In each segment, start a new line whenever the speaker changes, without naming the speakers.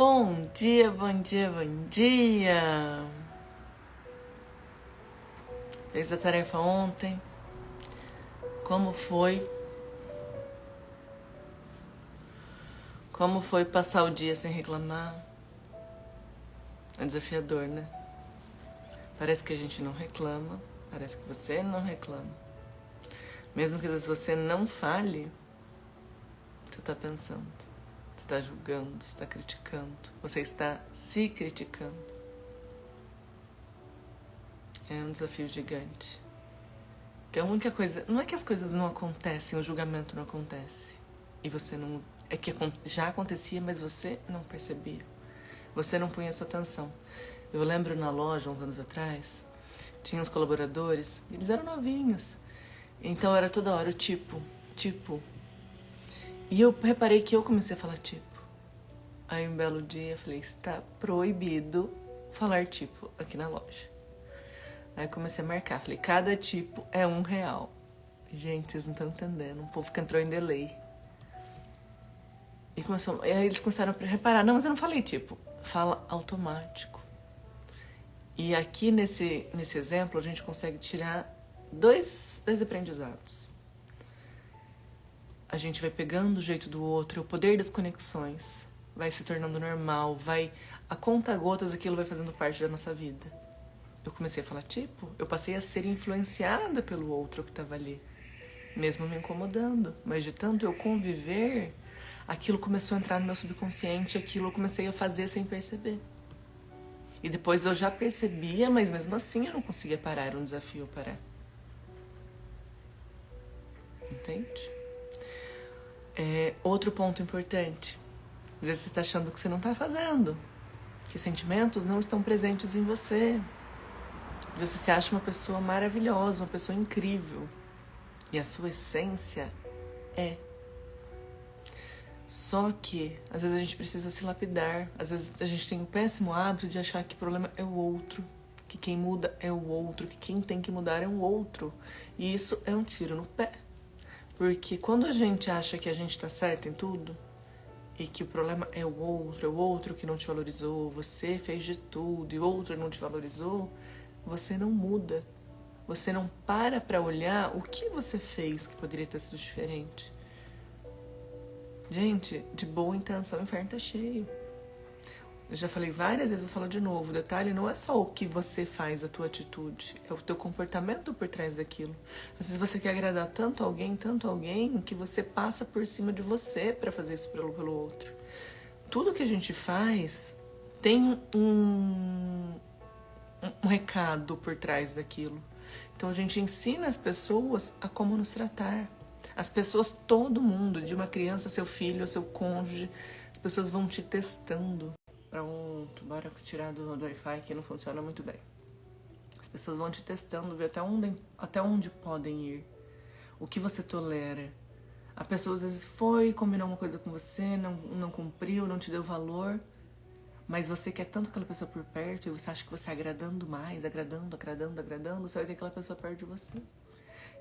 Bom dia, bom dia, bom dia! Fez a tarefa ontem? Como foi? Como foi passar o dia sem reclamar? É desafiador, né? Parece que a gente não reclama, parece que você não reclama. Mesmo que às vezes você não fale, você tá pensando, você tá julgando, você tá criticando, você está se criticando. É um desafio gigante. Porque a única coisa, não é que as coisas não acontecem, o julgamento não acontece. E você não, é que já acontecia, mas você não percebia. Você não punha sua atenção. Eu lembro na loja, uns anos atrás, tinha uns colaboradores, eles eram novinhos. Então era toda hora o tipo. E eu reparei que eu comecei a falar tipo. Aí um belo dia eu falei, está proibido falar tipo aqui na loja. Aí comecei a marcar, falei, cada tipo é R$1. Gente, vocês não estão entendendo, o povo que entrou em delay. E aí eles começaram a reparar, não, mas eu não falei tipo, fala automático. E aqui nesse exemplo a gente consegue tirar dois aprendizados. A gente vai pegando o jeito do outro, o poder das conexões vai se tornando normal, a conta-gotas aquilo vai fazendo parte da nossa vida. Eu comecei a falar tipo, eu passei a ser influenciada pelo outro que estava ali, mesmo me incomodando. Mas de tanto eu conviver, aquilo começou a entrar no meu subconsciente, aquilo eu comecei a fazer sem perceber. E depois eu já percebia, mas mesmo assim eu não conseguia parar, era um desafio parar. Entende? Outro ponto importante. Às vezes você está achando que você não está fazendo, que sentimentos não estão presentes em você. Você se acha uma pessoa maravilhosa, uma pessoa incrível. E a sua essência é. Só que, às vezes a gente precisa se lapidar. Às vezes a gente tem o péssimo hábito de achar que o problema é o outro. Que quem muda é o outro. Que quem tem que mudar é o outro. E isso é um tiro no pé. Porque quando a gente acha que a gente está certo em tudo, e que o problema é o outro que não te valorizou, você fez de tudo e o outro não te valorizou, você não muda. Você não para olhar o que você fez que poderia ter sido diferente. Gente, de boa intenção o inferno tá cheio. Eu já falei várias vezes, vou falar de novo. O detalhe não é só o que você faz, a tua atitude. É o teu comportamento por trás daquilo. Às vezes você quer agradar tanto alguém, que você passa por cima de você para fazer isso pelo outro. Tudo que a gente faz tem um recado por trás daquilo. Então a gente ensina as pessoas a como nos tratar. As pessoas, todo mundo, de uma criança, seu filho, seu cônjuge, as pessoas vão te testando. Bora tirar do Wi-Fi que não funciona muito bem. As pessoas vão te testando, ver até onde podem ir. O que você tolera. A pessoa às vezes foi combinar uma coisa com você, não cumpriu, não te deu valor. Mas você quer tanto aquela pessoa por perto e você acha que você agradando mais, agradando, você vai ter aquela pessoa perto de você.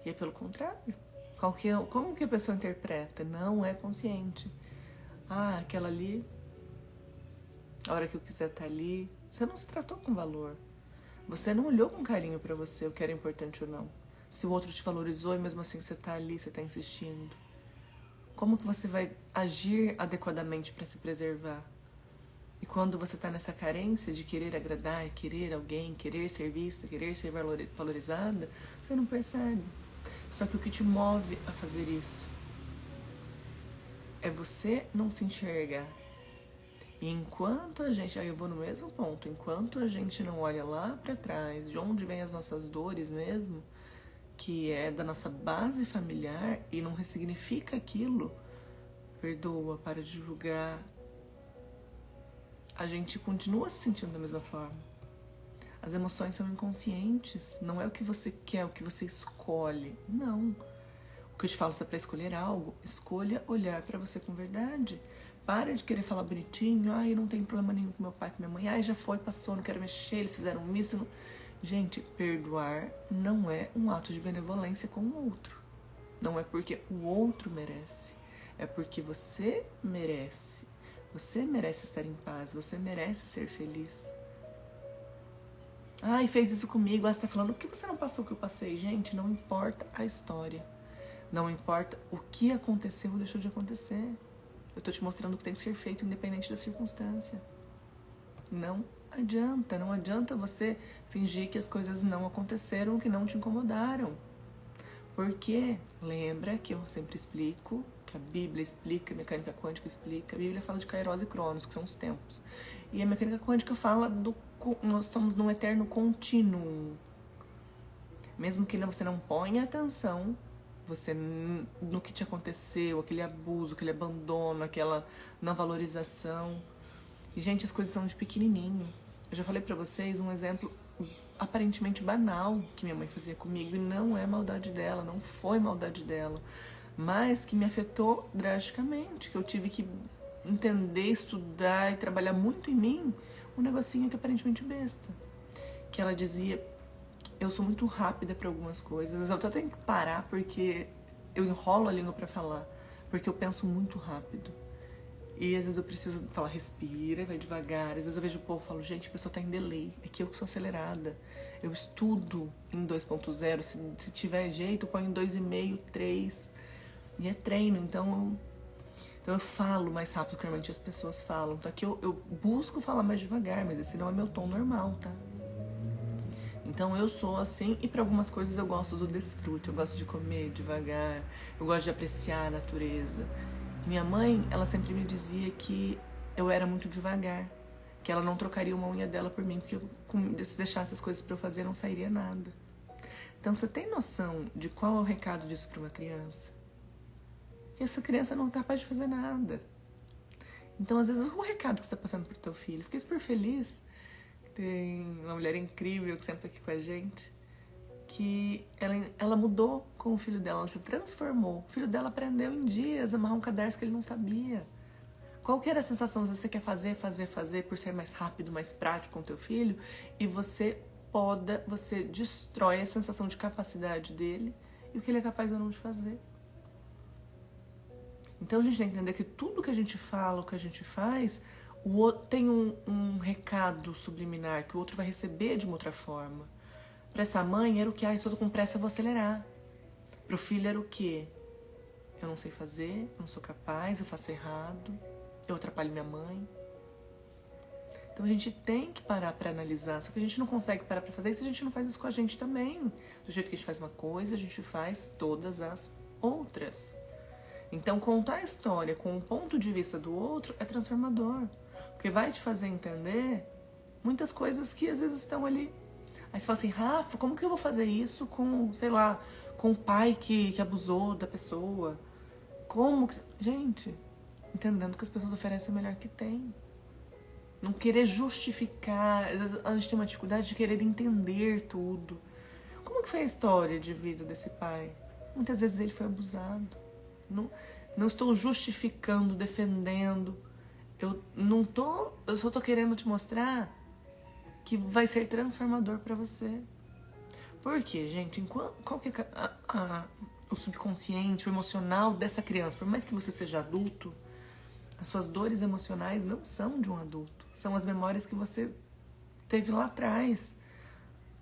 E é pelo contrário. Como que a pessoa interpreta? Não é consciente. Ah, aquela ali, a hora que eu quiser estar ali. Você não se tratou com valor. Você não olhou com carinho pra você o que era importante ou não. Se o outro te valorizou e mesmo assim você tá ali, você tá insistindo. Como que você vai agir adequadamente para se preservar? E quando você tá nessa carência de querer agradar, querer alguém, querer ser vista, querer ser valorizada, você não percebe. Só que o que te move a fazer isso é você não se enxergar. E enquanto a gente, aí eu vou no mesmo ponto, enquanto a gente não olha lá pra trás, de onde vem as nossas dores mesmo, que é da nossa base familiar, e não ressignifica aquilo, perdoa, para de julgar, a gente continua se sentindo da mesma forma. As emoções são inconscientes, não é o que você quer, é o que você escolhe. Não. O que eu te falo, se é pra escolher algo, escolha olhar pra você com verdade. Para de querer falar bonitinho, ai, não tem problema nenhum com meu pai, com minha mãe, ai, já foi, passou, não quero mexer, eles fizeram isso. Não... Gente, perdoar não é um ato de benevolência com o outro. Não é porque o outro merece, é porque você merece. Você merece estar em paz, você merece ser feliz. Ai, fez isso comigo, você tá falando, o que você não passou que eu passei? Gente, não importa a história. Não importa o que aconteceu ou deixou de acontecer. Eu tô te mostrando o que tem que ser feito independente da circunstância. Não adianta você fingir que as coisas não aconteceram, que não te incomodaram. Porque lembra que eu sempre explico, que a Bíblia explica, a mecânica quântica explica, a Bíblia fala de Kairos e Cronos, que são os tempos. E a mecânica quântica fala nós estamos num eterno contínuo. Mesmo que você não ponha atenção, você no que te aconteceu, aquele abuso, aquele abandono, aquela não valorização. E, gente, as coisas são de pequenininho. Eu já falei pra vocês um exemplo aparentemente banal que minha mãe fazia comigo, e não é maldade dela, não foi maldade dela, mas que me afetou drasticamente, que eu tive que entender, estudar e trabalhar muito em mim, um negocinho que é aparentemente besta. Que ela dizia, eu sou muito rápida para algumas coisas, eu até tenho que parar porque eu enrolo a língua para falar, porque eu penso muito rápido. E às vezes eu preciso falar, respira, vai devagar. Às vezes eu vejo o povo e falo, gente, a pessoa tá em delay. É que eu que sou acelerada. Eu estudo em 2.0. Se tiver jeito, eu ponho em 2,5, 3. E é treino. Então eu falo mais rápido que normalmente as pessoas falam. Então aqui eu busco falar mais devagar, mas esse não é meu tom normal, tá? Então eu sou assim, e para algumas coisas eu gosto do desfrute. Eu gosto de comer devagar. Eu gosto de apreciar a natureza. Minha mãe, ela sempre me dizia que eu era muito devagar, que ela não trocaria uma unha dela por mim, porque se deixasse as coisas para eu fazer não sairia nada. Então você tem noção de qual é o recado disso para uma criança? Que essa criança não é capaz de fazer nada. Então às vezes o recado que você está passando pro teu filho, fiquei super feliz, tem uma mulher incrível que senta aqui com a gente, que ela mudou com o filho dela, ela se transformou. O filho dela aprendeu em dias a amarrar um cadarço que ele não sabia. Qual que era a sensação? Às vezes você quer fazer por ser mais rápido, mais prático com o teu filho, e você destrói a sensação de capacidade dele e o que ele é capaz ou não de fazer. Então a gente tem que entender que tudo que a gente fala, o que a gente faz, o outro tem um recado subliminar que o outro vai receber de uma outra forma. Para essa mãe era o que? Se eu tô com pressa eu vou acelerar. Pro filho era o que? Eu não sei fazer, eu não sou capaz, eu faço errado, eu atrapalho minha mãe. Então a gente tem que parar para analisar, só que a gente não consegue parar para fazer isso, a gente não faz isso com a gente também. Do jeito que a gente faz uma coisa, a gente faz todas as outras. Então contar a história com o ponto de vista do outro é transformador, porque vai te fazer entender muitas coisas que às vezes estão ali. Aí você fala assim, Rafa, como que eu vou fazer isso com, sei lá, com o pai que abusou da pessoa? Como que... Gente, entendendo que as pessoas oferecem o melhor que tem. Não querer justificar. Às vezes a gente tem uma dificuldade de querer entender tudo. Como que foi a história de vida desse pai? Muitas vezes ele foi abusado. Não estou justificando, defendendo. Eu só estou querendo te mostrar que vai ser transformador para você. Por quê, gente? Qual que é o subconsciente, o emocional dessa criança? Por mais que você seja adulto, as suas dores emocionais não são de um adulto. São as memórias que você teve lá atrás.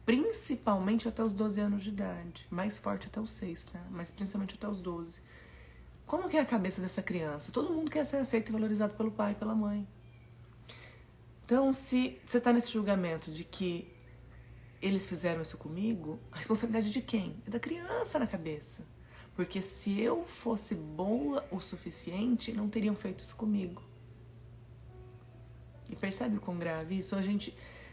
Principalmente até os 12 anos de idade. Mais forte até os 6, tá? Mas principalmente até os 12. Como que é a cabeça dessa criança? Todo mundo quer ser aceito e valorizado pelo pai e pela mãe. Então, se você está nesse julgamento de que eles fizeram isso comigo, a responsabilidade de quem? É da criança na cabeça. Porque se eu fosse boa o suficiente, não teriam feito isso comigo. E percebe o quão grave isso?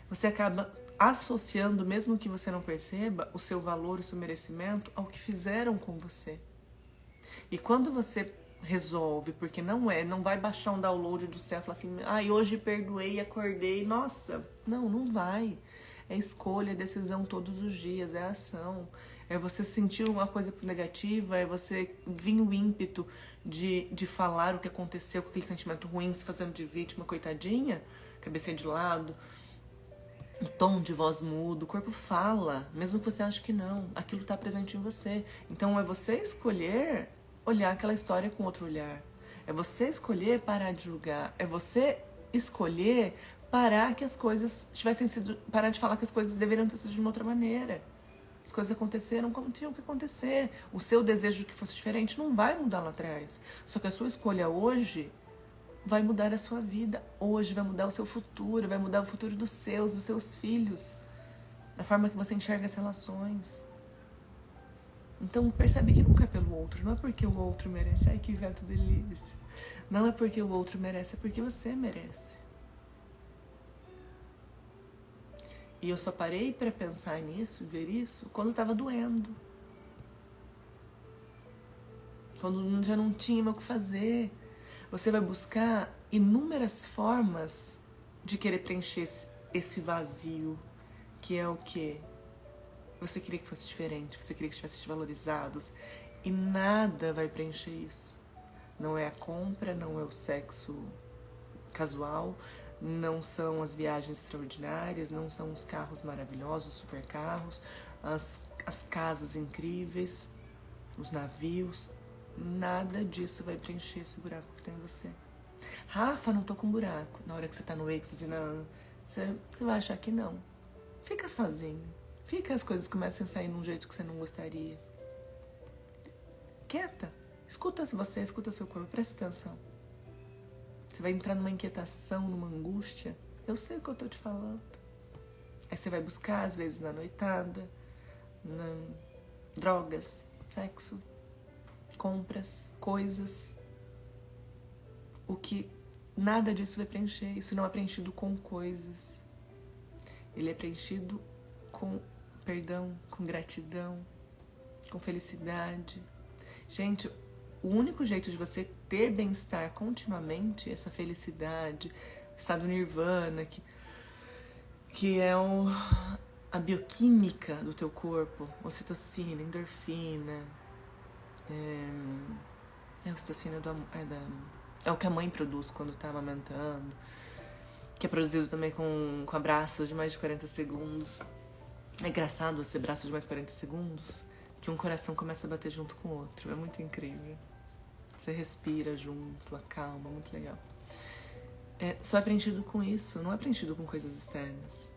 Você acaba associando, mesmo que você não perceba, o seu valor, o seu merecimento ao que fizeram com você. E quando você resolve, porque não vai baixar um download do céu e falar assim, hoje perdoei, acordei, nossa, não vai. É escolha, é decisão todos os dias, é ação. É você sentir uma coisa negativa, é você vir o ímpeto de falar o que aconteceu com aquele sentimento ruim, se fazendo de vítima, coitadinha, cabecinha de lado, o tom de voz mudo, o corpo fala, mesmo que você ache que não, aquilo está presente em você. Então é você escolher olhar aquela história com outro olhar. É você escolher parar de julgar. É você escolher parar que as coisas tivessem sido... Parar de falar que as coisas deveriam ter sido de uma outra maneira. As coisas aconteceram como tinham que acontecer. O seu desejo que fosse diferente não vai mudar lá atrás. Só que a sua escolha hoje vai mudar a sua vida. Hoje vai mudar o seu futuro. Vai mudar o futuro dos seus filhos. A forma que você enxerga as relações. Então percebe que nunca é pelo outro. Não é porque o outro merece. Ai, que vento delícia. Não é porque o outro merece. É porque você merece. E eu só parei para pensar nisso, ver isso, quando estava doendo. Quando já não tinha mais o que fazer. Você vai buscar inúmeras formas de querer preencher esse vazio, que é o quê? Você queria que fosse diferente, você queria que tivesse valorizados, e nada vai preencher isso. Não é a compra, não é o sexo casual, não são as viagens extraordinárias, não são os carros maravilhosos, os supercarros, as casas incríveis, os navios. Nada disso vai preencher esse buraco que tem em você. Rafa, não tô com buraco. Na hora que você tá no êxtase, você vai achar que não. Fica sozinho. Fica, as coisas começam a sair de um jeito que você não gostaria. Quieta. Escuta você, escuta seu corpo, presta atenção. Você vai entrar numa inquietação, numa angústia. Eu sei o que eu tô te falando. Aí você vai buscar, às vezes, na noitada, drogas, sexo, compras, coisas. O que nada disso vai preencher. Isso não é preenchido com coisas. Ele é preenchido com perdão, com gratidão, com felicidade. Gente, o único jeito de você ter bem-estar continuamente, essa felicidade, estado nirvana, que é a bioquímica do teu corpo, ocitocina, endorfina, a ocitocina é o que a mãe produz quando está amamentando, que é produzido também com abraços de mais de 40 segundos. É engraçado você abraço de mais 40 segundos, que um coração começa a bater junto com o outro. É muito incrível. Você respira junto, acalma, muito legal. Só é preenchido com isso, não é preenchido com coisas externas.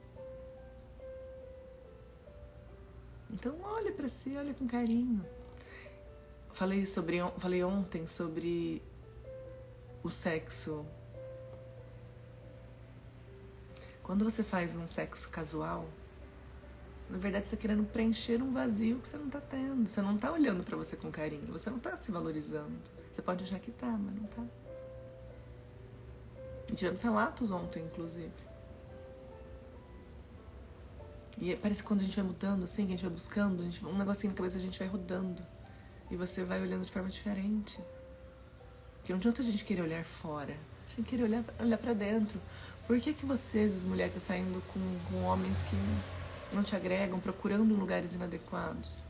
Então olhe pra si, olhe com carinho. Falei ontem sobre o sexo. Quando você faz um sexo casual, na verdade, você está querendo preencher um vazio que você não está tendo. Você não está olhando para você com carinho. Você não está se valorizando. Você pode achar que tá, mas não tá. Tivemos relatos ontem, inclusive. E parece que quando a gente vai mudando, assim, que a gente vai buscando, um negocinho na cabeça a gente vai rodando. E você vai olhando de forma diferente. Porque não adianta a gente querer olhar fora. A gente querer olhar para dentro. Por que vocês, as mulheres, estão saindo com homens que não te agregam, procurando lugares inadequados?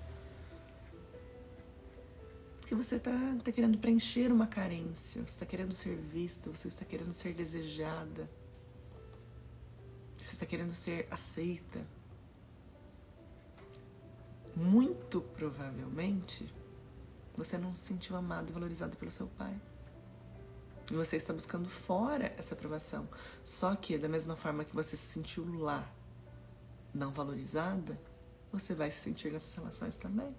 Porque você está querendo preencher uma carência, você está querendo ser vista, você está querendo ser desejada, você está querendo ser aceita. Muito provavelmente, você não se sentiu amado e valorizado pelo seu pai. E você está buscando fora essa aprovação. Só que, da mesma forma que você se sentiu lá, não valorizada, você vai se sentir nessas relações também.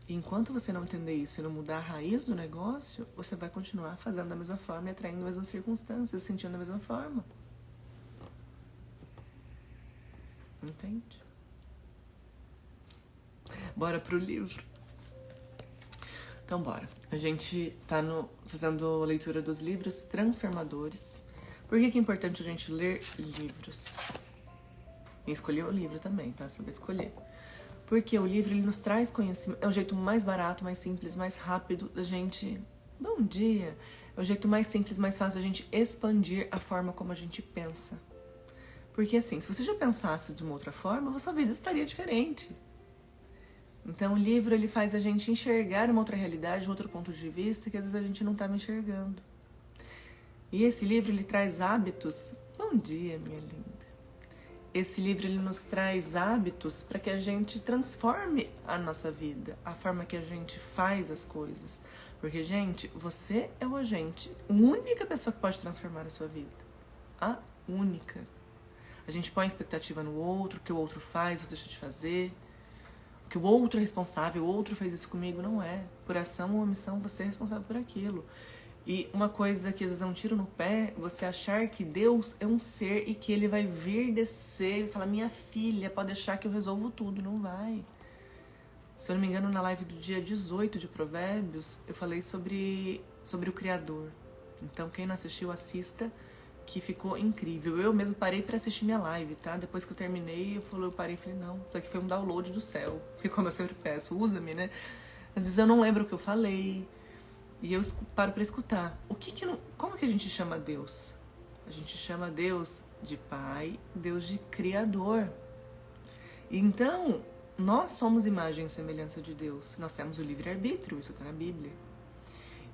E enquanto você não entender isso e não mudar a raiz do negócio, você vai continuar fazendo da mesma forma e atraindo as mesmas circunstâncias, se sentindo da mesma forma. Entende? Bora pro livro? Então bora. A gente tá fazendo a leitura dos livros transformadores. Por que é importante a gente ler livros? E escolher o livro também, tá? Saber escolher. Porque o livro, ele nos traz conhecimento. É o jeito mais barato, mais simples, mais rápido da gente... Bom dia! É o jeito mais simples, mais fácil da gente expandir a forma como a gente pensa. Porque assim, se você já pensasse de uma outra forma, a sua vida estaria diferente. Então o livro, ele faz a gente enxergar uma outra realidade, um outro ponto de vista que às vezes a gente não estava enxergando. E esse livro, ele traz hábitos... Bom dia, minha linda! Esse livro, ele nos traz hábitos para que a gente transforme a nossa vida, a forma que a gente faz as coisas. Porque, gente, você é o agente, a única pessoa que pode transformar a sua vida. A única. A gente põe expectativa no outro, o que o outro faz ou deixa de fazer, que o outro é responsável, o outro fez isso comigo. Não é. Por ação ou omissão, você é responsável por aquilo. E uma coisa que às vezes é um tiro no pé, você achar que Deus é um ser e que ele vai vir descer e falar, minha filha, pode deixar que eu resolvo tudo. Não vai. Se eu não me engano, na live do dia 18 de Provérbios, eu falei sobre o Criador. Então, quem não assistiu, assista, que ficou incrível. Eu mesmo parei pra assistir minha live, tá? Depois que eu terminei, eu parei e falei, não, isso aqui foi um download do céu. Porque como eu sempre peço, usa-me, né? Às vezes eu não lembro o que eu falei. E eu paro pra escutar. Como que a gente chama Deus? A gente chama Deus de Pai, Deus de Criador. Então, nós somos imagem e semelhança de Deus. Nós temos o livre-arbítrio, isso está na Bíblia.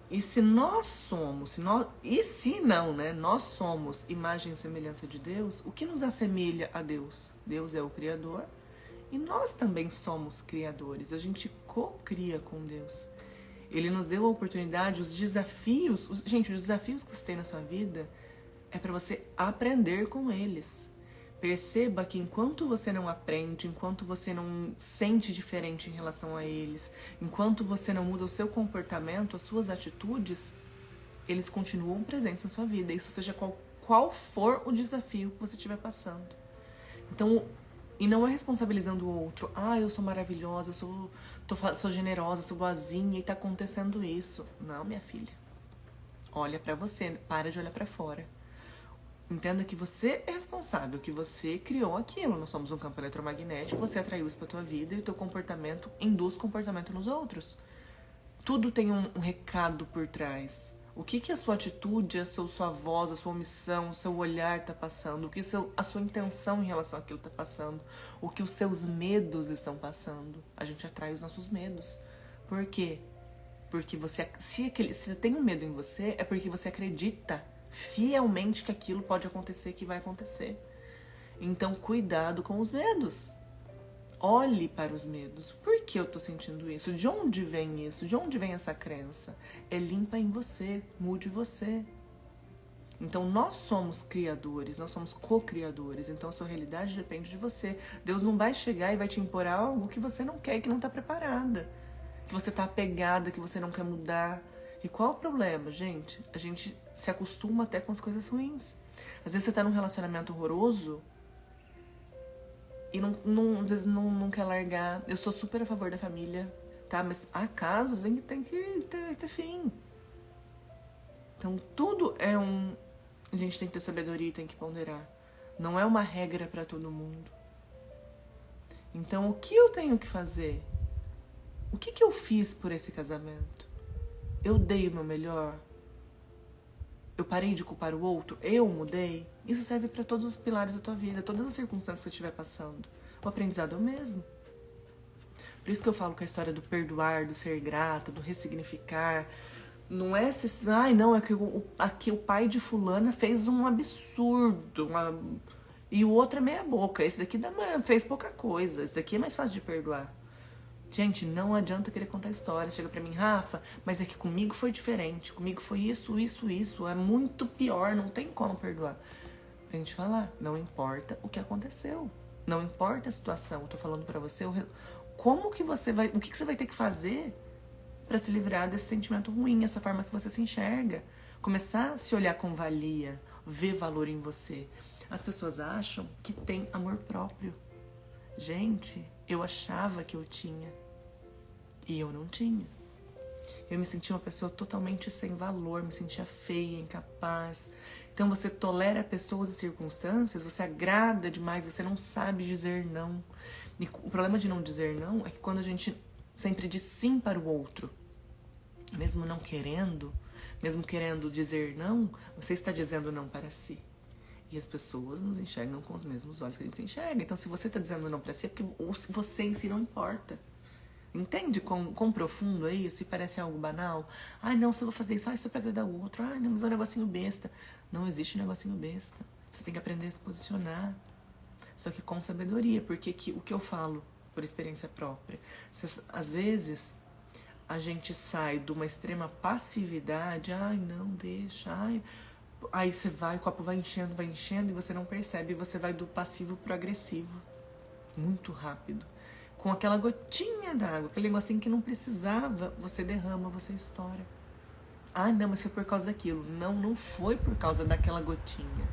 E se nós somos, nós somos imagem e semelhança de Deus, o que nos assemelha a Deus? Deus é o Criador e nós também somos criadores. A gente co-cria com Deus. Ele nos deu a oportunidade, os desafios que você tem na sua vida é para você aprender com eles. Perceba que enquanto você não aprende, enquanto você não sente diferente em relação a eles, enquanto você não muda o seu comportamento, as suas atitudes, eles continuam presentes na sua vida. Isso seja qual for o desafio que você estiver passando. Então, e não é responsabilizando o outro. Eu sou maravilhosa, sou generosa, sou boazinha e tá acontecendo isso. Não, minha filha. Olha pra você, para de olhar pra fora. Entenda que você é responsável, que você criou aquilo. Nós somos um campo eletromagnético, você atraiu isso pra tua vida e o teu comportamento induz comportamento nos outros. Tudo tem um recado por trás. O que a sua atitude, a sua voz, a sua omissão, o seu olhar está passando, o que a sua intenção em relação àquilo está passando, o que os seus medos estão passando. A gente atrai os nossos medos. Por quê? Porque se tem um medo em você, é porque você acredita fielmente que aquilo pode acontecer, que vai acontecer. Então, cuidado com os medos. Olhe para os medos. Por que eu tô sentindo isso? De onde vem isso? De onde vem essa crença? É limpa em você, mude você. Então nós somos criadores, nós somos co-criadores. Então a sua realidade depende de você. Deus não vai chegar e vai te impor algo que você não quer, que não tá preparada. Que você tá apegada, que você não quer mudar. E qual é o problema, gente? A gente se acostuma até com as coisas ruins. Às vezes você tá num relacionamento horroroso e às vezes não quer largar. Eu sou super a favor da família, tá? Mas há casos em que tem que ter fim. Então tudo a gente tem que ter sabedoria e tem que ponderar. Não é uma regra para todo mundo. Então o que eu tenho que fazer? O que eu fiz por esse casamento? Eu dei o meu melhor? Eu parei de culpar o outro? Eu mudei? Isso serve para todos os pilares da tua vida, todas as circunstâncias que você estiver passando. O aprendizado é o mesmo. Por isso que eu falo que a história do perdoar, do ser grata, do ressignificar, não é aqui o pai de fulana fez um absurdo, e o outro é meia boca. Esse daqui fez pouca coisa, esse daqui é mais fácil de perdoar. Gente, não adianta querer contar história. Chega pra mim, Rafa, mas é que comigo foi diferente. Comigo foi isso. É muito pior, não tem como perdoar. Pra gente falar, não importa o que aconteceu. Não importa a situação. Eu tô falando pra você, o que você vai ter que fazer pra se livrar desse sentimento ruim, essa forma que você se enxerga. Começar a se olhar com valia, ver valor em você. As pessoas acham que tem amor próprio. Gente, eu achava que eu tinha. E eu não tinha. Eu me sentia uma pessoa totalmente sem valor, me sentia feia, incapaz. Então você tolera pessoas e circunstâncias, você agrada demais, você não sabe dizer não. E o problema de não dizer não é que quando a gente sempre diz sim para o outro, mesmo querendo dizer não, você está dizendo não para si. E as pessoas nos enxergam com os mesmos olhos que a gente se enxerga. Então se você está dizendo não para si, é porque você em si não importa. Entende quão profundo é isso? E parece algo banal. Não, se eu vou fazer isso, isso é pra agradar o outro. Não, mas é um negocinho besta. Não existe negocinho besta. Você tem que aprender a se posicionar. Só que com sabedoria. Porque o que eu falo por experiência própria, às vezes, a gente sai de uma extrema passividade, ai, não, deixa, ai. Aí você vai, o copo vai enchendo e você não percebe, e você vai do passivo pro agressivo. Muito rápido. Com aquela gotinha d'água, aquele negocinho que não precisava, você derrama, você estoura. Ah, não, mas foi por causa daquilo. Não, não foi por causa daquela gotinha.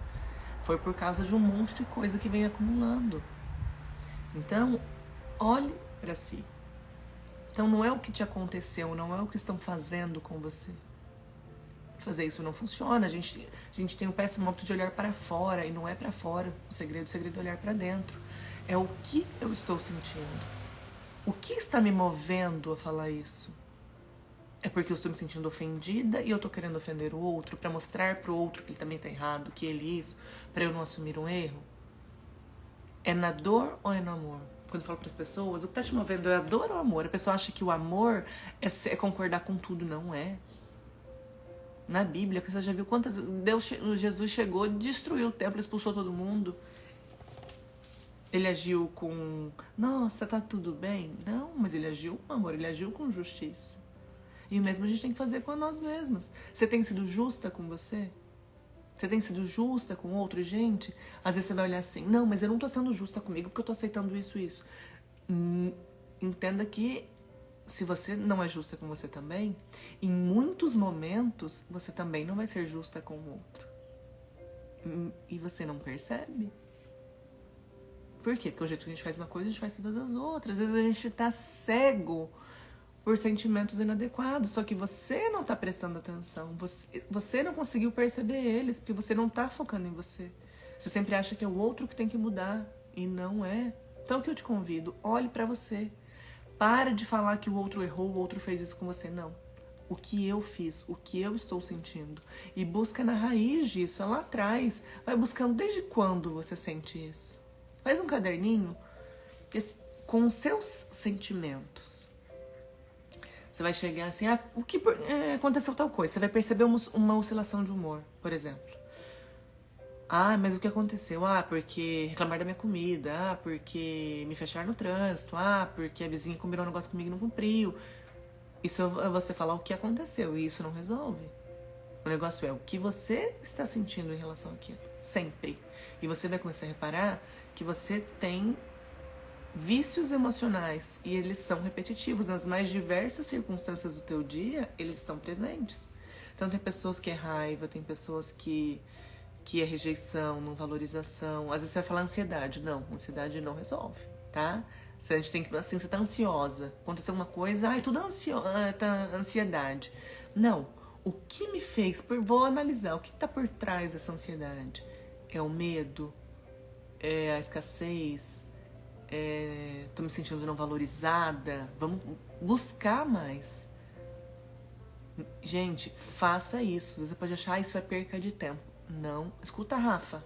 Foi por causa de um monte de coisa que vem acumulando. Então, olhe para si. Então, não é o que te aconteceu, não é o que estão fazendo com você. Fazer isso não funciona. A gente tem o péssimo hábito de olhar para fora, e não é para fora. O segredo é olhar para dentro. É o que eu estou sentindo. O que está me movendo a falar isso? É porque eu estou me sentindo ofendida e eu estou querendo ofender o outro para mostrar para o outro que ele também está errado, que ele isso, para eu não assumir um erro? É na dor ou é no amor? Quando eu falo para as pessoas, o que está te movendo é a dor ou o amor? A pessoa acha que o amor é concordar com tudo. Não é. Na Bíblia, você já viu quantas... Jesus chegou, destruiu o templo, expulsou todo mundo. Ele agiu com... Nossa, tá tudo bem? Não, mas ele agiu com amor, ele agiu com justiça. E o mesmo a gente tem que fazer com nós mesmas. Você tem sido justa com você? Você tem sido justa com outro? Gente, às vezes você vai olhar assim, não, mas eu não tô sendo justa comigo porque eu tô aceitando isso. Entenda que se você não é justa com você também, em muitos momentos você também não vai ser justa com o outro. E você não percebe. Por quê? Porque o jeito que a gente faz uma coisa, a gente faz todas as outras. Às vezes a gente tá cego por sentimentos inadequados, só que você não tá prestando atenção, você não conseguiu perceber eles, porque você não tá focando em você. Você sempre acha que é o outro que tem que mudar, e não é. Então o que eu te convido, olhe pra você. Para de falar que o outro errou, o outro fez isso com você, não. O que eu fiz, o que eu estou sentindo. E busca na raiz disso, é lá atrás. Vai buscando desde quando você sente isso. Faz um caderninho com os seus sentimentos. Você vai chegar assim, o que aconteceu tal coisa? Você vai perceber uma oscilação de humor, por exemplo. Ah, mas o que aconteceu? Porque reclamaram da minha comida. Porque me fecharam no trânsito. Porque a vizinha combinou um negócio comigo e não cumpriu. Isso é você falar o que aconteceu, e isso não resolve. O negócio é o que você está sentindo em relação àquilo. Sempre. E você vai começar a reparar que você tem vícios emocionais e eles são repetitivos. Nas mais diversas circunstâncias do teu dia, eles estão presentes. Então tem pessoas que é raiva, tem pessoas que é rejeição, não valorização. Às vezes você vai falar ansiedade. Não, ansiedade não resolve, tá? A gente tem que, assim, você tá ansiosa. Aconteceu alguma coisa, tudo tá ansiedade. Não, o que me fez, vou analisar, o que tá por trás dessa ansiedade? É o medo? É a escassez? Tô me sentindo não valorizada? Vamos buscar mais. Gente, faça isso. Você pode achar, isso é perca de tempo. Não. Escuta, Rafa.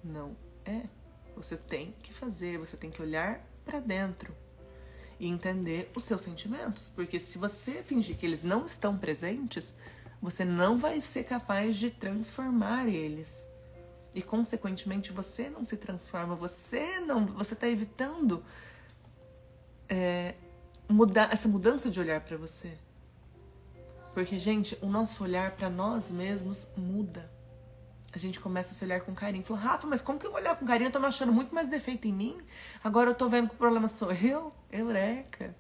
Não é. Você tem que fazer, você tem que olhar pra dentro e entender os seus sentimentos. Porque se você fingir que eles não estão presentes, você não vai ser capaz de transformar eles. E, consequentemente, você não se transforma, você está evitando essa mudança de olhar para você. Porque, gente, o nosso olhar para nós mesmos muda. A gente começa a se olhar com carinho. Fala, Rafa, mas como que eu vou olhar com carinho? Eu tô me achando muito mais defeito em mim. Agora eu tô vendo que o problema sou eu. Eureka!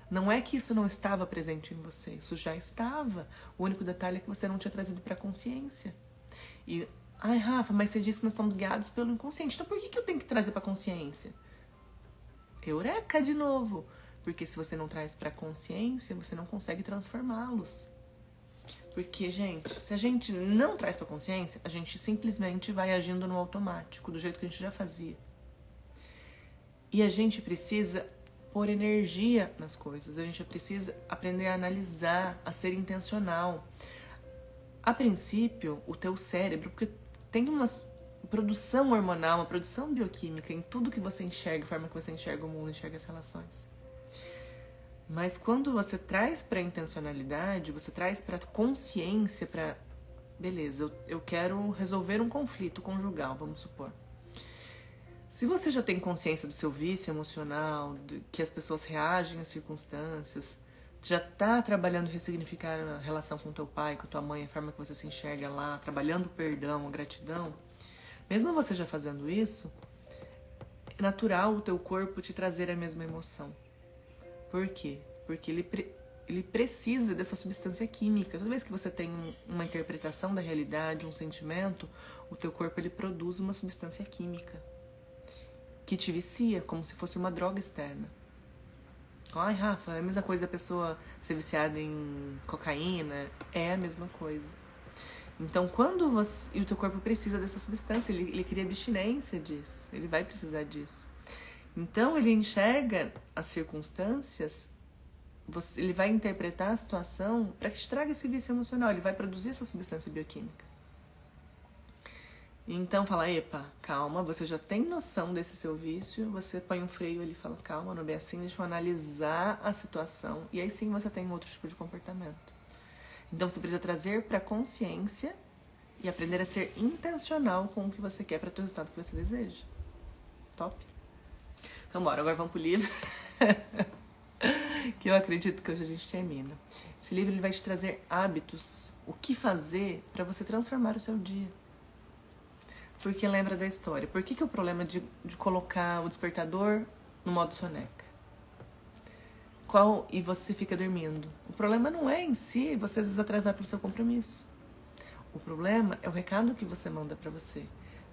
Não é que isso não estava presente em você, isso já estava. O único detalhe é que você não tinha trazido para a consciência. E, Rafa, mas você disse que nós somos guiados pelo inconsciente. Então por que eu tenho que trazer para a consciência? Eureka de novo! Porque se você não traz para a consciência, você não consegue transformá-los. Porque, gente, se a gente não traz para a consciência, a gente simplesmente vai agindo no automático, do jeito que a gente já fazia. E a gente precisa pôr energia nas coisas, a gente precisa aprender a analisar, a ser intencional. A princípio, o teu cérebro, porque tem uma produção hormonal, uma produção bioquímica em tudo que você enxerga, a forma que você enxerga o mundo, enxerga as relações. Mas quando você traz para a intencionalidade, você traz para a consciência, para... Beleza, eu quero resolver um conflito conjugal, vamos supor. Se você já tem consciência do seu vício emocional, que as pessoas reagem às circunstâncias, Já tá trabalhando ressignificar a relação com teu pai, com tua mãe, a forma que você se enxerga lá, trabalhando o perdão, a gratidão. Mesmo você já fazendo isso, é natural o teu corpo te trazer a mesma emoção. Por quê? Porque ele precisa dessa substância química. Toda vez que você tem uma interpretação da realidade, um sentimento, o teu corpo ele produz uma substância química que te vicia, como se fosse uma droga externa. Ai, Rafa, é a mesma coisa a pessoa ser viciada em cocaína? É a mesma coisa. Então, quando você... E o teu corpo precisa dessa substância, ele cria abstinência disso, ele vai precisar disso. Então, ele enxerga as circunstâncias, ele vai interpretar a situação para que te traga esse vício emocional, ele vai produzir essa substância bioquímica. Então, fala, epa, calma, você já tem noção desse seu vício, você põe um freio ali e fala, calma, não é bem assim, deixa eu analisar a situação, e aí sim você tem outro tipo de comportamento. Então, você precisa trazer para a consciência e aprender a ser intencional com o que você quer para ter o resultado que você deseja. Top? Então, bora, agora vamos pro livro, que eu acredito que hoje a gente termina. Esse livro ele vai te trazer hábitos, o que fazer para você transformar o seu dia. Porque lembra da história. Por que o problema de colocar o despertador no modo soneca? E você fica dormindo? O problema não é em si você às vezes atrasar para o seu compromisso. O problema é o recado que você manda para você,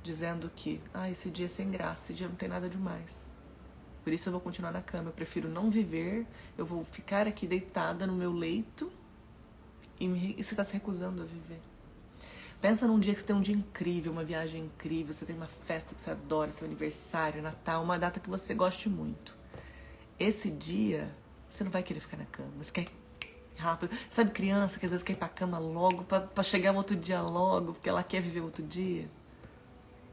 dizendo que esse dia é sem graça, esse dia não tem nada demais. Por isso eu vou continuar na cama, eu prefiro não viver, eu vou ficar aqui deitada no meu leito e você está se recusando a viver. Pensa num dia que você tem um dia incrível, uma viagem incrível, você tem uma festa que você adora, seu aniversário, Natal, uma data que você goste muito. Esse dia, você não vai querer ficar na cama, você quer rápido. Sabe criança que às vezes quer ir pra cama logo, pra chegar no outro dia logo, porque ela quer viver outro dia?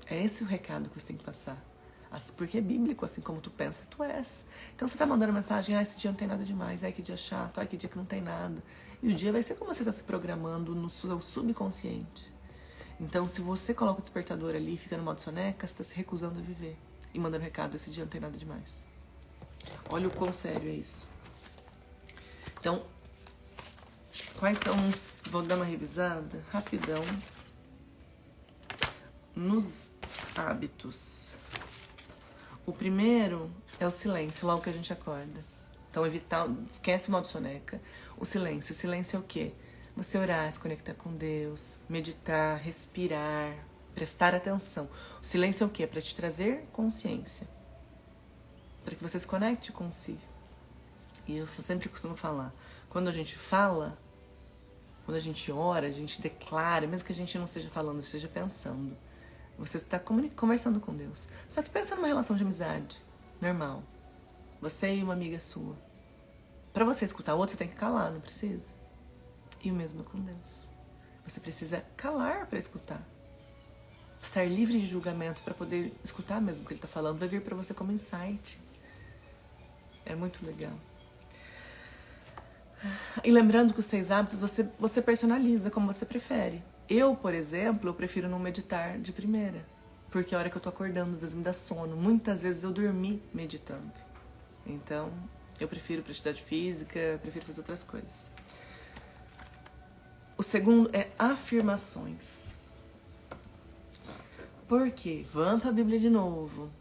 É esse o recado que você tem que passar. Porque é bíblico, assim como tu pensa, tu és. Então você tá mandando mensagem, esse dia não tem nada demais, que dia chato, que dia que não tem nada. E o dia vai ser como você tá se programando no seu subconsciente. Então, se você coloca o despertador ali e fica no modo soneca, você tá se recusando a viver. E mandando recado, esse dia não tem nada demais. Olha o quão sério é isso. Então, quais são os... Vou dar uma revisada, rapidão. Nos hábitos. O primeiro é o silêncio, logo que a gente acorda. Então, esquece o modo soneca. O silêncio é o quê? Você orar, se conectar com Deus, meditar, respirar, prestar atenção. O silêncio é o quê? É para te trazer consciência. Para que você se conecte com si. E eu sempre costumo falar, quando a gente fala, quando a gente ora, a gente declara, mesmo que a gente não esteja falando, esteja pensando, você está conversando com Deus. Só que pensa numa relação de amizade, normal. Você e uma amiga sua. Para você escutar o outro, você tem que calar, não precisa? E o mesmo com Deus. Você precisa calar para escutar. Estar livre de julgamento para poder escutar mesmo o que ele está falando. Vai vir para você como insight. É muito legal. E lembrando que os 6 hábitos você personaliza como você prefere. Eu, por exemplo, eu prefiro não meditar de primeira. Porque a hora que eu tô acordando, às vezes me dá sono. Muitas vezes eu dormi meditando. Então, eu prefiro para atividade física, prefiro fazer outras coisas. O segundo é afirmações. Por quê? Vamos para a Bíblia de novo.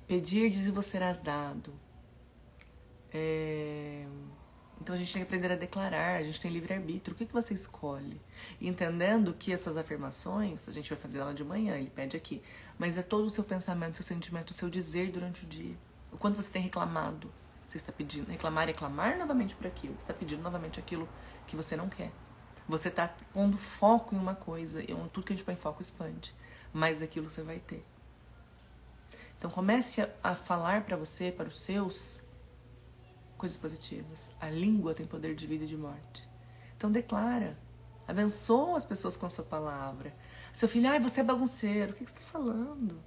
Pedir-lhes e vos serás dado. Então a gente tem que aprender a declarar, a gente tem livre-arbítrio. O que você escolhe? Entendendo que essas afirmações, a gente vai fazer ela de manhã, ele pede aqui. Mas é todo o seu pensamento, seu sentimento, o seu dizer durante o dia. O quanto você tem reclamado. Você está pedindo, reclamar novamente por aquilo. Você está pedindo novamente aquilo que você não quer. Você está pondo foco em uma coisa. E tudo que a gente põe foco expande. Mais daquilo você vai ter. Então comece a falar para você, para os seus, coisas positivas. A língua tem poder de vida e de morte. Então declara. Abençoa as pessoas com a sua palavra. Seu filho, você é bagunceiro. O que você está falando?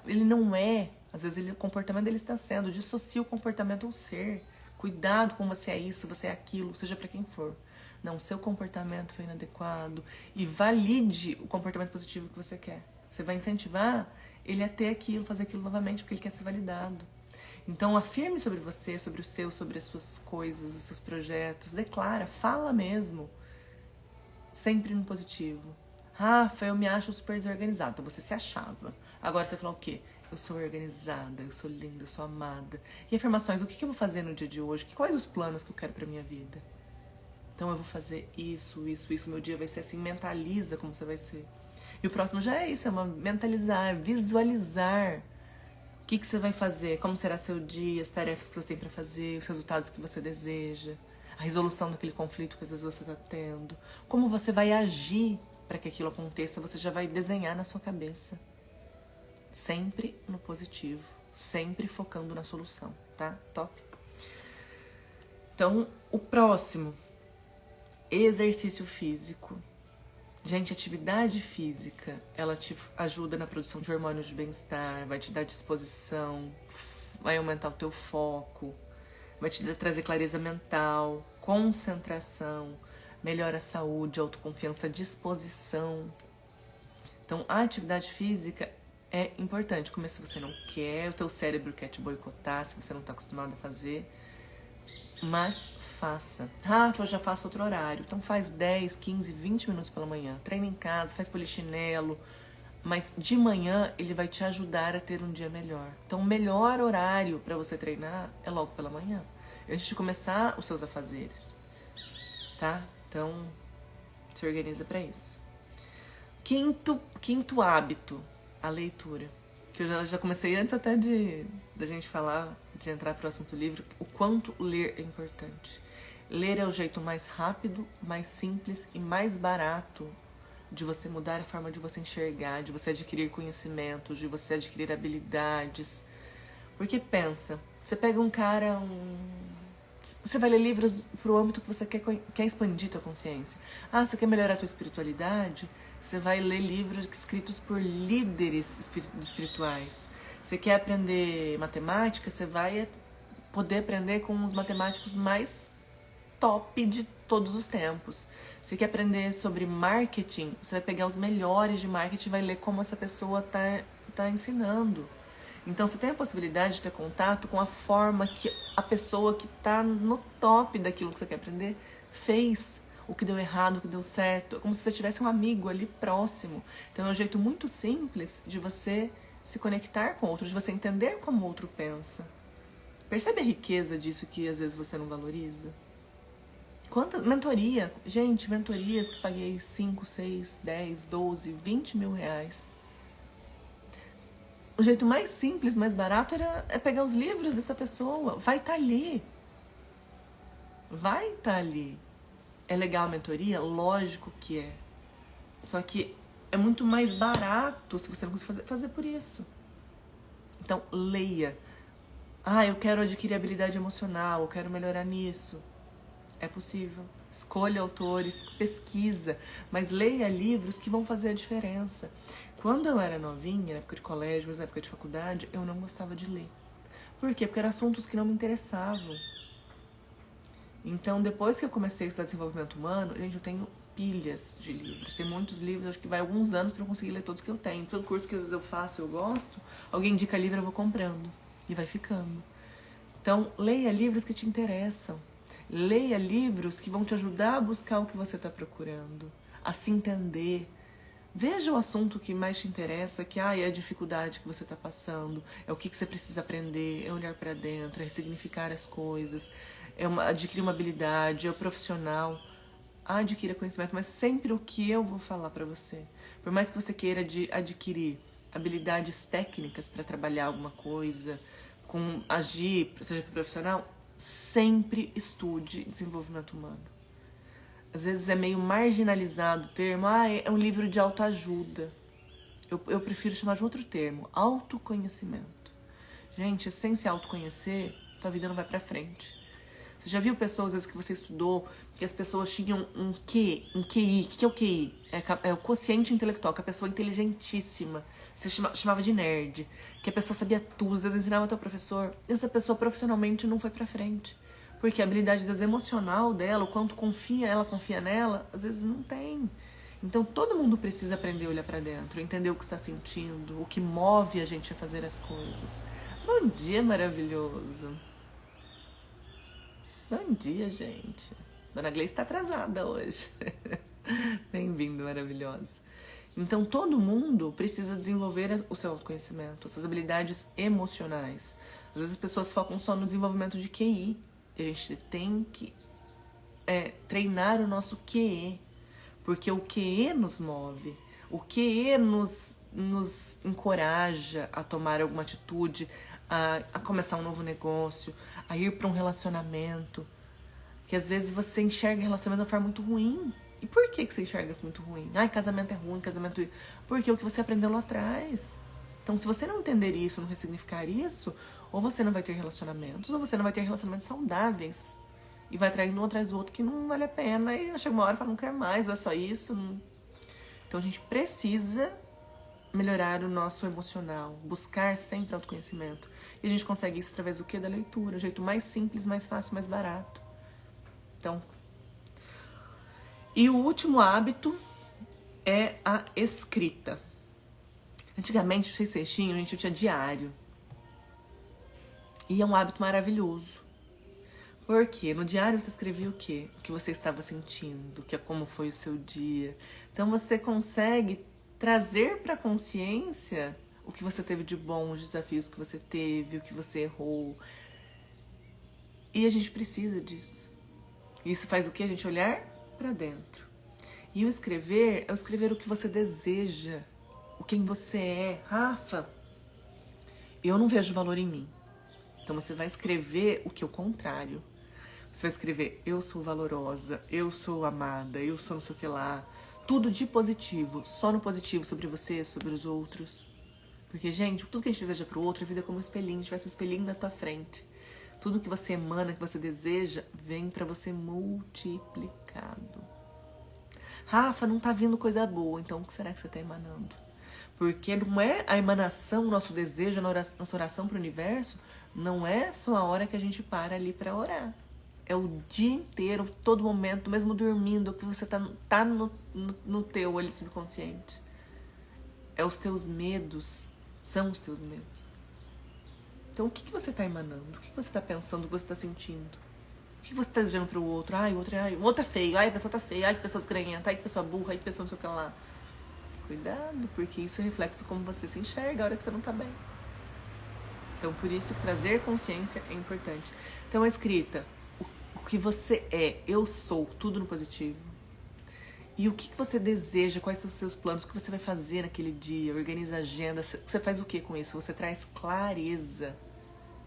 Ele não é. Às vezes o comportamento dele está sendo. Dissocia o comportamento ao ser. Cuidado com você é isso, você é aquilo, seja para quem for. Não, o seu comportamento foi inadequado. E valide o comportamento positivo que você quer. Você vai incentivar ele a ter aquilo, fazer aquilo novamente, porque ele quer ser validado. Então afirme sobre você, sobre o seu, sobre as suas coisas, os seus projetos. Declara, fala mesmo. Sempre no positivo. Rafa, eu me acho super desorganizada. Então você se achava. Agora você falou o quê? Eu sou organizada, eu sou linda, eu sou amada. E afirmações, o que eu vou fazer no dia de hoje? Quais os planos que eu quero pra minha vida? Então eu vou fazer isso. Meu dia vai ser assim, mentaliza como você vai ser. E o próximo já é isso, é uma mentalizar, visualizar. O que você vai fazer, como será seu dia, as tarefas que você tem pra fazer, os resultados que você deseja, a resolução daquele conflito que às vezes você está tendo. Como você vai agir para que aquilo aconteça, você já vai desenhar na sua cabeça. Sempre no positivo, sempre focando na solução, tá? Top? Então, o próximo, exercício físico. Gente, atividade física, ela te ajuda na produção de hormônios de bem-estar, vai te dar disposição, vai aumentar o teu foco, vai te trazer clareza mental, concentração, melhora a saúde, autoconfiança, disposição. Então, a atividade física é importante. Como se você não quer, o teu cérebro quer te boicotar, se você não está acostumado a fazer. Mas faça. Rafa, eu já faço outro horário. Então faz 10, 15, 20 minutos pela manhã. Treina em casa, faz polichinelo. Mas de manhã ele vai te ajudar a ter um dia melhor. Então o melhor horário para você treinar é logo pela manhã. Antes de começar os seus afazeres. Tá? Então se organiza para isso. Quinto hábito, a leitura. Que eu já comecei antes até da gente falar, de entrar para o assunto livro, o quanto ler é importante. Ler é o jeito mais rápido, mais simples e mais barato de você mudar a forma de você enxergar, de você adquirir conhecimentos, de você adquirir habilidades. Porque pensa, você pega um cara, você vai ler livros pro âmbito que você quer expandir tua consciência. Ah, você quer melhorar a tua espiritualidade? Você vai ler livros escritos por líderes espirituais. Você quer aprender matemática? Você vai poder aprender com os matemáticos mais top de todos os tempos. Você quer aprender sobre marketing? Você vai pegar os melhores de marketing e vai ler como essa pessoa tá ensinando. Então você tem a possibilidade de ter contato com a forma que a pessoa que está no top daquilo que você quer aprender fez. O que deu errado, o que deu certo. É como se você tivesse um amigo ali próximo. Então é um jeito muito simples de você se conectar com o outro, de você entender como o outro pensa. Percebe a riqueza disso que às vezes você não valoriza? Quanta mentoria? Gente, mentorias que paguei 5, 6, 10, 12, 20 mil reais. O jeito mais simples, mais barato é pegar os livros dessa pessoa. Vai estar ali. Vai estar ali. É legal a mentoria? Lógico que é. Só que é muito mais barato se você não conseguir fazer por isso. Então, leia. Ah, eu quero adquirir habilidade emocional, eu quero melhorar nisso. É possível. Escolha autores, pesquisa, mas leia livros que vão fazer a diferença. Quando eu era novinha, na época de colégio, na época de faculdade, eu não gostava de ler. Por quê? Porque eram assuntos que não me interessavam. Então, depois que eu comecei a estudar desenvolvimento humano, gente, eu tenho pilhas de livros. Tem muitos livros, acho que vai alguns anos para eu conseguir ler todos que eu tenho. Todo curso que às vezes eu faço, eu gosto, alguém indica livro, eu vou comprando. E vai ficando. Então, leia livros que te interessam. Leia livros que vão te ajudar a buscar o que você está procurando, a se entender. Veja o assunto que mais te interessa, que é a dificuldade que você está passando, é o que você precisa aprender, é olhar para dentro, é ressignificar as coisas, adquirir uma habilidade, é o profissional. Adquira conhecimento, mas sempre o que eu vou falar para você. Por mais que você queira adquirir habilidades técnicas para trabalhar alguma coisa, agir, seja profissional, sempre estude desenvolvimento humano. Às vezes é meio marginalizado o termo, é um livro de autoajuda. Eu prefiro chamar de outro termo, autoconhecimento. Gente, sem se autoconhecer, tua vida não vai pra frente. Você já viu pessoas, às vezes, que você estudou, que as pessoas tinham um QI. O que é o QI? É o quociente intelectual, que a pessoa é inteligentíssima. Você chamava de nerd. Que a pessoa sabia tudo, às vezes ensinava teu professor. E essa pessoa profissionalmente não foi pra frente. Porque a habilidade, às vezes, emocional dela, o quanto ela confia nela, às vezes não tem. Então, todo mundo precisa aprender a olhar pra dentro, entender o que está sentindo, o que move a gente a fazer as coisas. Bom dia, maravilhoso. Bom dia, gente. Dona Gleice está atrasada hoje. Bem-vindo, maravilhosa. Então, todo mundo precisa desenvolver o seu autoconhecimento, essas habilidades emocionais. Às vezes as pessoas focam só no desenvolvimento de QI. E a gente tem que treinar o nosso QE, porque o QE nos move, o QE nos encoraja a tomar alguma atitude, a começar um novo negócio, a ir para um relacionamento, que às vezes você enxerga relacionamento de uma forma muito ruim. E por que você enxerga muito ruim? Ai, casamento é ruim, casamento... Porque é o que você aprendeu lá atrás. Então, se você não entender isso, não ressignificar isso, ou você não vai ter relacionamentos, ou você não vai ter relacionamentos saudáveis. E vai traindo um atrás do outro que não vale a pena. E chega uma hora e fala, não quer mais, ou é só isso. Não... Então, a gente precisa melhorar o nosso emocional, buscar sempre autoconhecimento. E a gente consegue isso através do quê? Da leitura. O jeito mais simples, mais fácil, mais barato. Então... E o último hábito é a escrita. Antigamente, vocês tinham, a gente tinha diário. E é um hábito maravilhoso. Porque no diário você escrevia o quê? O que você estava sentindo, como foi o seu dia. Então você consegue trazer para a consciência o que você teve de bom, os desafios que você teve, o que você errou. E a gente precisa disso. Isso faz o quê? A gente olhar para dentro. E o escrever é o escrever o que você deseja, o quem você é. Rafa, eu não vejo valor em mim. Então você vai escrever o que é o contrário. Você vai escrever, eu sou valorosa, eu sou amada, eu sou não sei o que lá. Tudo de positivo, só no positivo sobre você, sobre os outros. Porque, gente, tudo que a gente deseja pro outro, a vida é como um espelhinho, tivesse um espelhinho na tua frente. Tudo que você emana, que você deseja, vem pra você multiplicado. Rafa, não tá vindo coisa boa, então o que será que você tá emanando? Porque não é a emanação, o nosso desejo, nossa oração pro universo, não é só a hora que a gente para ali pra orar. É o dia inteiro, todo momento, mesmo dormindo, que você tá no teu olho subconsciente. É os teus medos, são os teus medos. Então, o que você está emanando? O que você está pensando? O que você está sentindo? O que você está desejando para o outro? Ai, o outro é feio. Ai, a pessoa tá feia. Ai, que pessoa desgranhenta. Ai, que pessoa burra. Ai, que pessoa não sei o que lá. Cuidado, porque isso é reflexo como você se enxerga a hora que você não está bem. Então, por isso, trazer consciência é importante. Então, a escrita, o que você é, eu sou, tudo no positivo. E o que você deseja, quais são os seus planos, o que você vai fazer naquele dia, organiza a agenda. Você faz o que com isso? Você traz clareza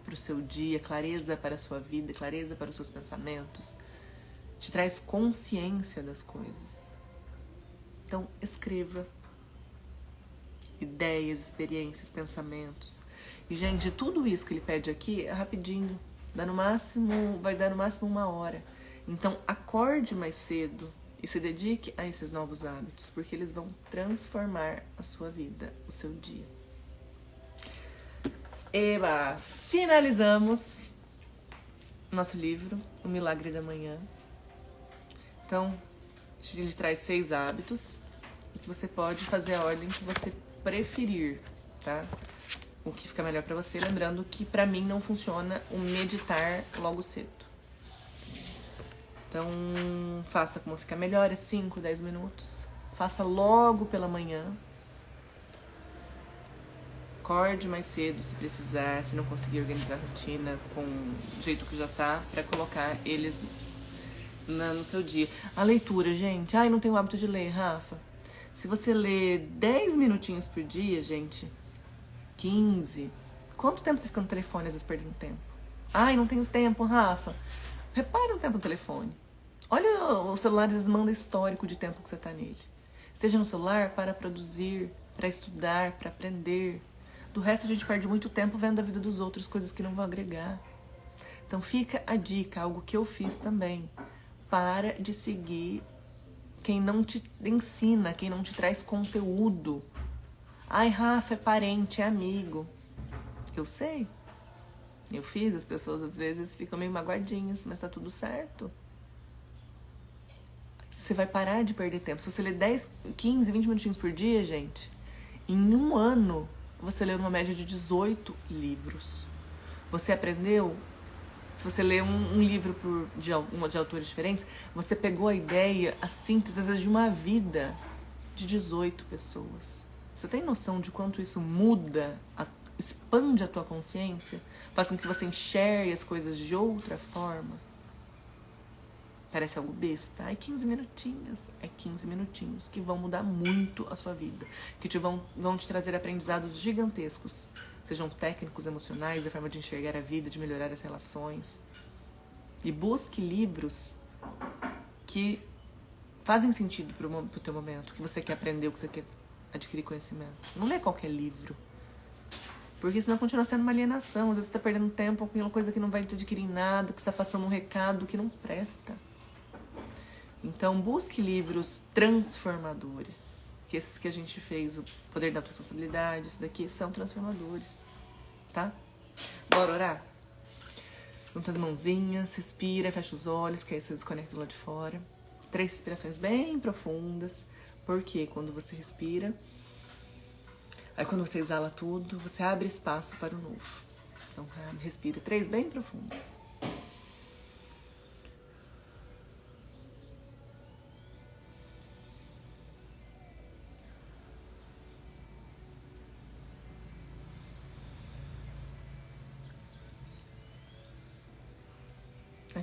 para o seu dia, clareza para a sua vida, clareza para os seus pensamentos. Te traz consciência das coisas. Então, escreva ideias, experiências, pensamentos. E, gente, tudo isso que ele pede aqui é rapidinho. Vai dar no máximo 1 hora. Então, acorde mais cedo e se dedique a esses novos hábitos, porque eles vão transformar a sua vida, o seu dia. Eba! Finalizamos nosso livro, O Milagre da Manhã. Então, ele traz 6 hábitos que você pode fazer a ordem que você preferir, tá? O que fica melhor pra você, lembrando que pra mim não funciona o meditar logo cedo. Então, faça como ficar melhor, 5, 10 minutos. Faça logo pela manhã. Acorde mais cedo se precisar, se não conseguir organizar a rotina com o jeito que já tá, pra colocar eles no seu dia. A leitura, gente. Ai, não tenho o hábito de ler, Rafa. Se você lê 10 minutinhos por dia, gente, 15. Quanto tempo você fica no telefone, às vezes perdendo tempo? Ai, não tenho tempo, Rafa. Repare um tempo no telefone. Olha, o celular às vezes manda histórico de tempo que você tá nele. Seja no celular para produzir, para estudar, para aprender. Do resto a gente perde muito tempo vendo a vida dos outros, coisas que não vão agregar. Então fica a dica, algo que eu fiz também. Para de seguir quem não te ensina, quem não te traz conteúdo. Ai, Rafa, é parente, é amigo. Eu sei. Eu fiz, as pessoas às vezes ficam meio magoadinhas, mas tá tudo certo. Você vai parar de perder tempo. Se você ler 10, 15, 20 minutinhos por dia, gente, em 1 ano, você lê uma média de 18 livros. Você aprendeu? Se você lê um livro de autores diferentes, você pegou a ideia, a síntese, às vezes, de uma vida de 18 pessoas. Você tem noção de quanto isso muda, expande a tua consciência? Faz com que você enxergue as coisas de outra forma? Parece algo besta. Ai, 15 minutinhos. É 15 minutinhos que vão mudar muito a sua vida. Que vão te trazer aprendizados gigantescos. Sejam técnicos, emocionais, da forma de enxergar a vida, de melhorar as relações. E busque livros que fazem sentido pro teu momento, que você quer aprender, que você quer adquirir conhecimento. Não lê qualquer livro. Porque senão continua sendo uma alienação. Às vezes você está perdendo tempo com uma coisa que não vai te adquirir nada, que você está passando um recado que não presta. Então, busque livros transformadores. Que esses que a gente fez, o Poder da Responsabilidade, esses daqui são transformadores. Tá? Bora orar? Junta as mãozinhas, respira, fecha os olhos, que aí você desconecta do lado de fora. 3 respirações bem profundas. Porque quando você respira, aí quando você exala tudo, você abre espaço para o novo. Então, respira 3 bem profundas.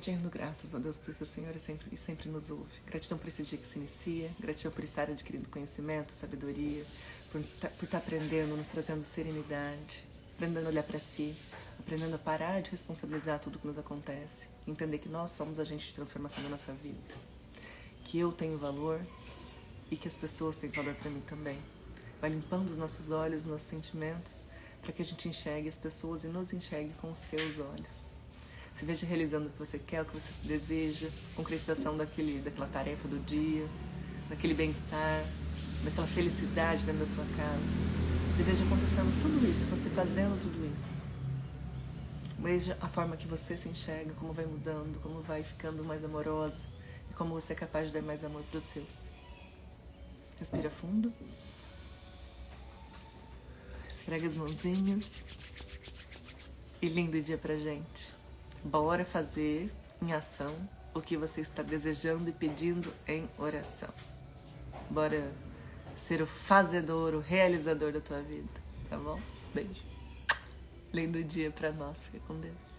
Te rendo graças a Deus porque o Senhor sempre nos ouve. Gratidão por esse dia que se inicia, gratidão por estar adquirindo conhecimento, sabedoria, por estar aprendendo, nos trazendo serenidade, aprendendo a olhar para si, aprendendo a parar de responsabilizar tudo que nos acontece, entender que nós somos agentes de transformação da nossa vida, que eu tenho valor e que as pessoas têm valor para mim também. Vai limpando os nossos olhos, os nossos sentimentos, para que a gente enxergue as pessoas e nos enxergue com os teus olhos. Se veja realizando o que você quer, o que você deseja, concretização daquela tarefa do dia, daquele bem-estar, daquela felicidade dentro da sua casa. Se veja acontecendo tudo isso, você fazendo tudo isso. Veja a forma que você se enxerga, como vai mudando, como vai ficando mais amorosa e como você é capaz de dar mais amor para os seus. Respira fundo. Esfrega as mãozinhas. E lindo dia pra gente. Bora fazer em ação o que você está desejando e pedindo em oração. Bora ser o fazedor, o realizador da tua vida, tá bom? Beijo. Lindo dia pra nós. Fica com Deus.